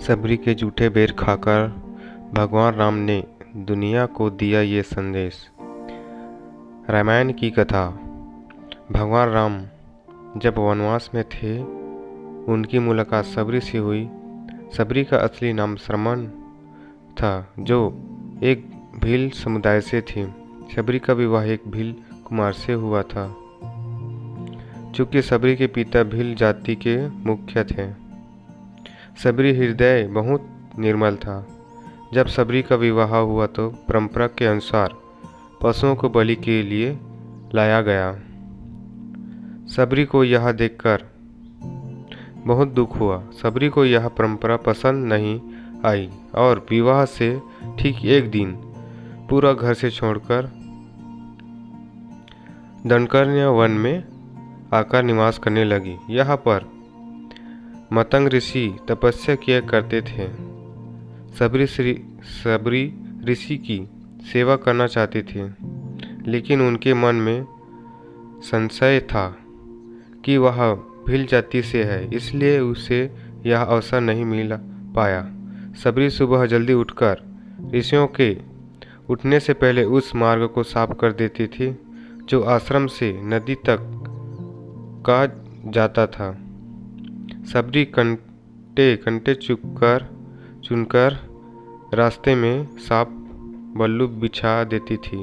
सबरी के जूठे बेर खाकर भगवान राम ने दुनिया को दिया ये संदेश। रामायण की कथा। भगवान राम जब वनवास में थे, उनकी मुलाकात सबरी से हुई। सबरी का असली नाम श्रमण था, जो एक भील समुदाय से थी। सबरी का विवाह एक भील कुमार से हुआ था। चूंकि सबरी के पिता भील जाति के मुखिया थे, सबरी हृदय बहुत निर्मल था। जब सबरी का विवाह हुआ तो परंपरा के अनुसार पशुओं को बलि के लिए लाया गया। सबरी को यह देखकर बहुत दुख हुआ। सबरी को यह परंपरा पसंद नहीं आई और विवाह से ठीक एक दिन पूरा घर से छोड़कर दंडकारण्य वन में आकर निवास करने लगी। यहाँ पर मतंग ऋषि तपस्या किया करते थे। सबरी ऋषि की सेवा करना चाहते थे, लेकिन उनके मन में संशय था कि वह भील जाति से है, इसलिए उसे यह अवसर नहीं मिल पाया। सबरी सुबह जल्दी उठकर ऋषियों के उठने से पहले उस मार्ग को साफ कर देती थी जो आश्रम से नदी तक का जाता था। सबरी कंटे चुनकर रास्ते में सांप बल्लू बिछा देती थी।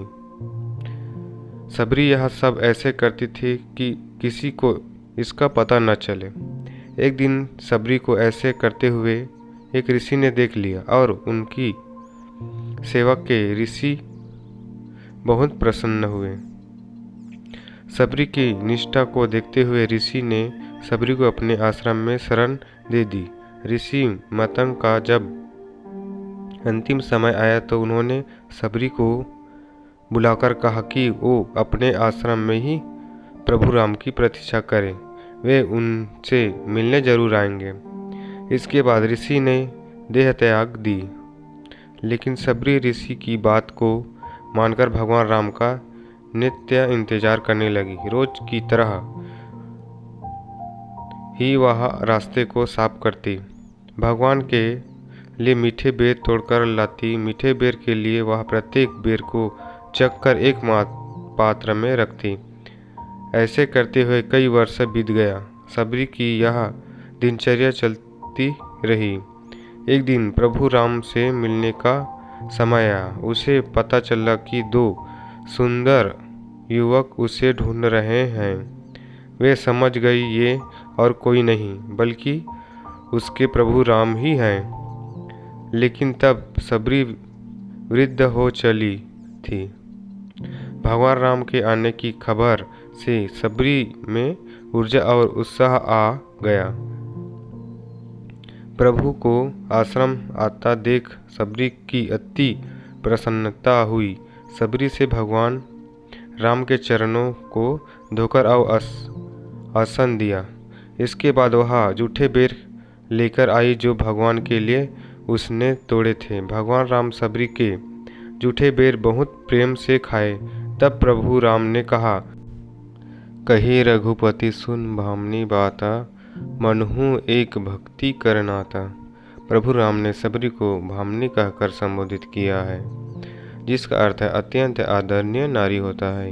सबरी यह सब ऐसे करती थी कि किसी को इसका पता न चले। एक दिन सबरी को ऐसे करते हुए एक ऋषि ने देख लिया और उनकी सेवा के ऋषि बहुत प्रसन्न हुए। सबरी की निष्ठा को देखते हुए ऋषि ने सबरी को अपने आश्रम में शरण दे दी। ऋषि मतंग का जब अंतिम समय आया तो उन्होंने सबरी को बुलाकर कहा कि वो अपने आश्रम में ही प्रभु राम की प्रतीक्षा करें, वे उनसे मिलने जरूर आएंगे। इसके बाद ऋषि ने देह त्याग दी, लेकिन सबरी ऋषि की बात को मानकर भगवान राम का नित्य इंतजार करने लगी। रोज की तरह ही वह रास्ते को साफ करती, भगवान के लिए मीठे बेर तोड़कर लाती। मीठे बेर के लिए वह प्रत्येक बेर को चखकर एक पात्र में रखती। ऐसे करते हुए कई वर्ष बीत गया। सबरी की यह दिनचर्या चलती रही। एक दिन प्रभु राम से मिलने का समय आया। उसे पता चला कि दो सुंदर युवक उसे ढूंढ रहे हैं। वे समझ गई ये और कोई नहीं बल्कि उसके प्रभु राम ही हैं। लेकिन तब सबरी वृद्ध हो चली थी। भगवान राम के आने की खबर से सबरी में ऊर्जा और उत्साह आ गया। प्रभु को आश्रम आता देख सबरी की अति प्रसन्नता हुई। सबरी से भगवान राम के चरणों को धोकर और आसन दिया। इसके बाद वह जूठे बेर लेकर आई जो भगवान के लिए उसने तोड़े थे। भगवान राम सबरी के जूठे बेर बहुत प्रेम से खाए। तब प्रभु राम ने कहा, कही रघुपति सुन भामनी बाता, मनहु एक भक्ति करनाता। प्रभु राम ने सबरी को भामनी कहकर संबोधित किया है, जिसका अर्थ है अत्यंत आदरणीय नारी होता है।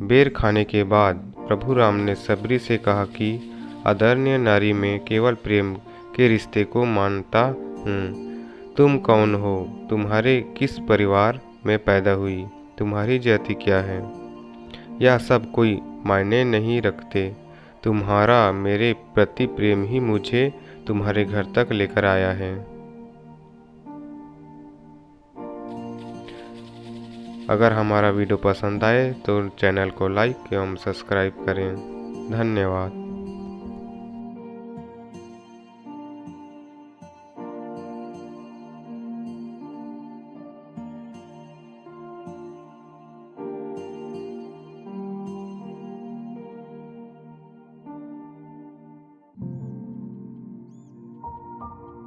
बेर खाने के बाद प्रभु राम ने सबरी से कहा कि आदरणीय नारी में केवल प्रेम के रिश्ते को मानता हूँ। तुम कौन हो? तुम्हारे किस परिवार में पैदा हुई? तुम्हारी जाति क्या है? यह सब कोई मायने नहीं रखते। तुम्हारा मेरे प्रति प्रेम ही मुझे तुम्हारे घर तक लेकर आया है। अगर हमारा वीडियो पसंद आए तो चैनल को लाइक एवं सब्सक्राइब करें। धन्यवाद।